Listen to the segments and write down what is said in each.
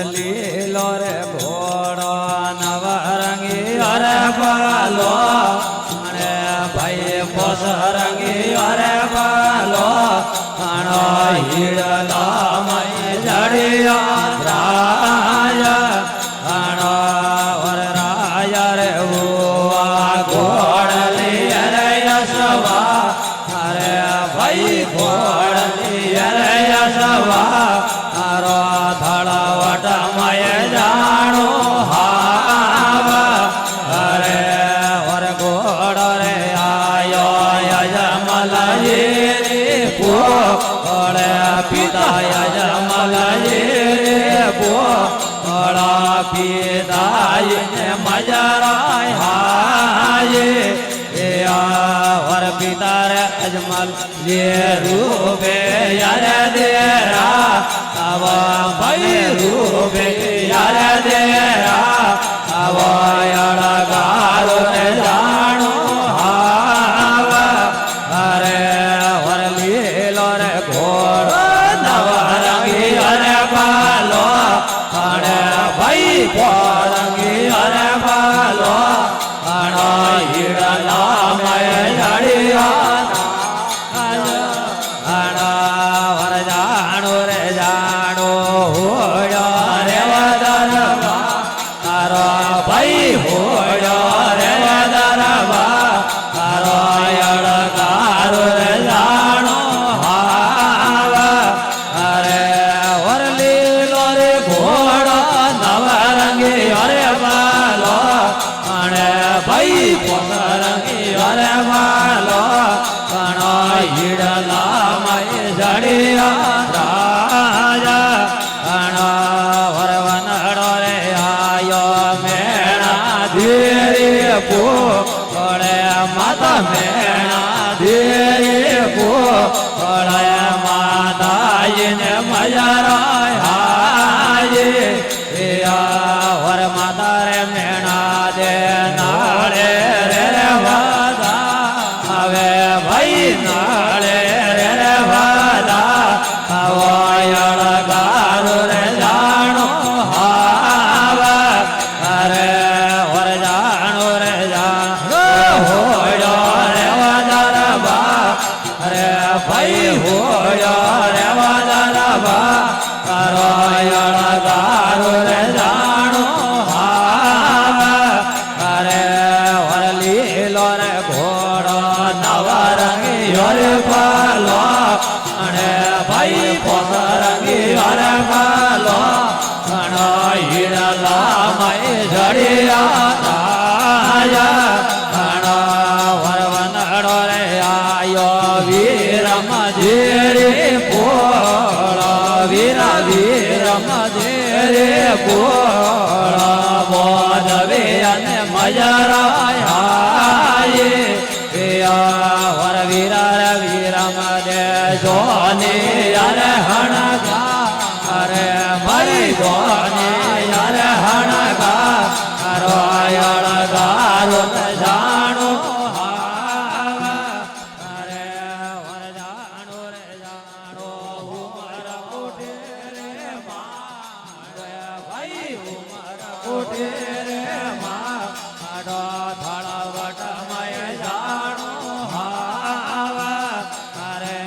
લીલો રે ઘોડો નવરંગી અરે બાલો અને ભાઈ પોસરંગી અરે બાલો અણો હીડલા મય જડિયા રાય અણો વરરાય રે ઉવા ઘોડલી અરે યશવા અરે ભાઈ ઘોડલી અરે યશવા અરો ધળવટ મય જાણો હાવ અરે વર ઘોડ રે આયો યજમલજી પોળે પિતા યજમલજી પોળા પિતાય મજરાય હાય વર પિતા રે અજમલ જે રૂપે યરે દેરા આવા ભાઈ રૂપે યરે દેરા આવા અળગારો રે જાણો હાવ અરે વર લીલો રે ઘોડો નવરંગી અરે બાલો અરે ભાઈ પોરંગી અરે બાલો અણો હીડલા મય જડિયા વર જાણો રે જાણો હોડ્યો રે વદરવા તારો ભાઈ હોડ્યો રે વદરવા તારો અળગારો રે જાણો હાવ અરે વર લીલો રે ઘોડો નવરંગી અરે બાલો અને ભાઈ પોસરંગી અરે બાલો અણો હીડલા મય જડિયા રાજા અણો વરવનડો રે આયો મેણા ધીરે પોળે માતા મેણા ધીરે પોળે માતાજીને મજરાય હાય વર માતા રે મેણા દે નાળે રે વાદા હવે ભાઈ નાળે રે વાદા અળગારો રે જાણો હાવ અરે વર જાણો રે જાણો હોડ્યો રે વદરવા અરે ભાઈ હોડ્યો રે વદરવા તારો અળગારો રે જાણો હાવ અરે વર લીલો રે ઘોડો નવરંગી અરે બાલો અને ભાઈ પોસરંગી અરે બાલો અણો હીડલા મય જડિયા રાજા અણો વરવનડો રે આયો વીરમ જેરે પોળો વીરા વીરમ જેરે પોળો બોધવે અને મજરાય હાય વર વીરા રે વીરમ દે જોની અરે હણગા અરે મારી જોની અરે હણગા અરો અળગારો જાણો હાવ અરે વર જાણો રે જાણો ઉમર ઉઠે રે મારે ભાઈ ઉમર ઉઠે રે માડો ધળવટ મય જાણો હાવ અરે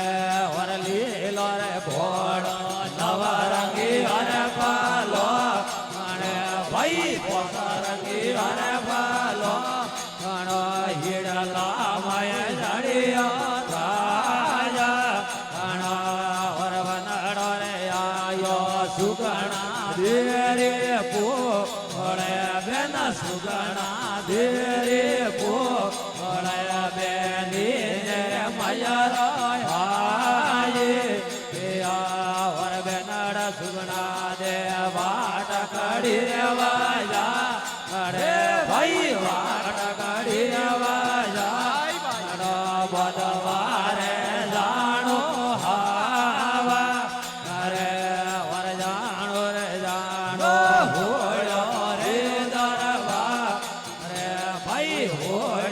વર લીલો રે ઘોડો નવરંગી અરે બાલો અને ભાઈ પોસરંગી અરે બાલો અણો હીડલા મય જડિયા રાજા અણો વરવનડો રે આયો સુગણા દેરે પોળે બેન સુગણા દેરે પોળે બેની ને મજરાય હાય વર બેનડ સુગણા દે વાટ કડી રેવાયા અરે ભાઈ વાટ કડી રેવાયા બદવારે જાણો હાવ અરે વર જાણો રે જાણો હોળ્યો રે દરવા અરે ભાઈ હોળ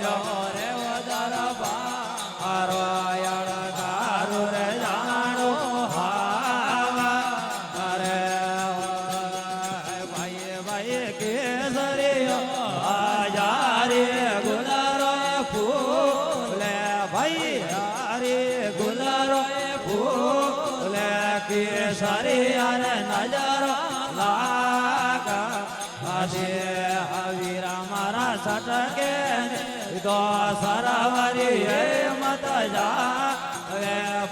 કેસરીઓ હાજારે ગુલારો ફૂલે ભાઈ હારે ગુલારો ફૂલે કેસરી અને નજરો લાગા આજે હવીરા મારા સટકે તો સરવરી હે મત જા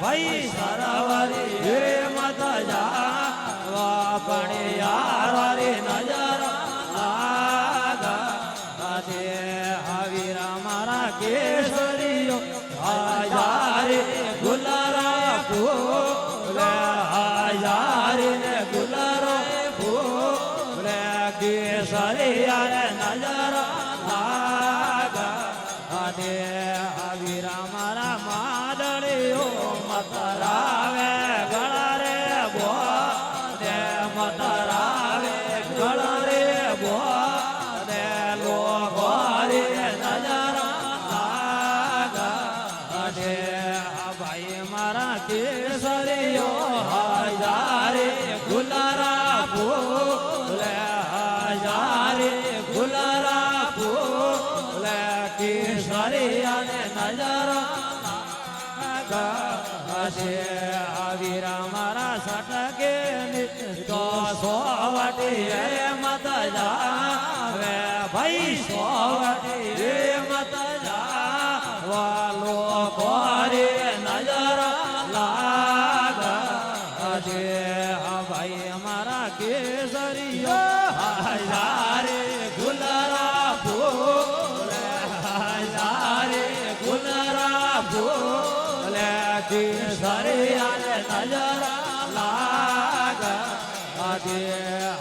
ભાઈ સરવરી હે મત જા વાપણી યારી નજર લાગા આજે હવીરા મારા કેસરીઓ હાજારે ગુલારા ફૂલે હાજારે ગુલારો ફૂલે કેસરી અને નજર લાગા આજે હવીરા મારા માદળીઓ મતરાવે ગળા રે બો મતરાવે ગળા રે બો દે લોકો રે નજર લાગા આજે ભાઈ મારા કેસરીઓ હાજારે ગુલારા ફૂલે હાજારે ગુલારા ફૂલે કેસરી અને નજર લાગા આજે હવીરા મારા સટકે તો સોવટી મત જાવે ભાઈ સોવટી મત જાવો કોરે નજર લાગા આજે ભાઈ મારા કેસરીઓ હાજારે ગુલારા ફૂલે હાજારે ગુલારા ફૂલે કેસરી અને નજર લાગા આજે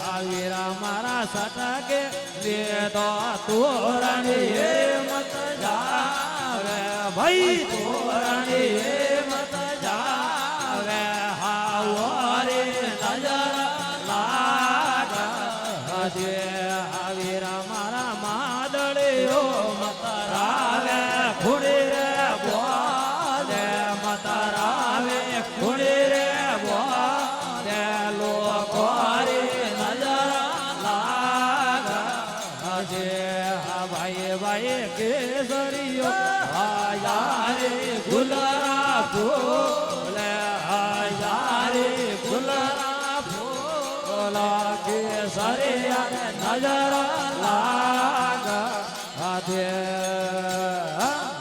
હવીરા મારા સટકે વેદો તોરણી મત જાવે ભાઈ તોરણી મત જાવે હાવો રે નજર લાગા આજે હવીરા મારા માદળીઓ મતરાવે ખુડી રે બોલે મતરાવે ખુડી રે બોલે લોકો રે નજર લાગા આજે ભાઈ ભાઈ કેસરીઓ હાજારે ગુલારા ફૂલે હાજારે ગુલારા ફૂલા કેસરી અને નજર લાગા આજે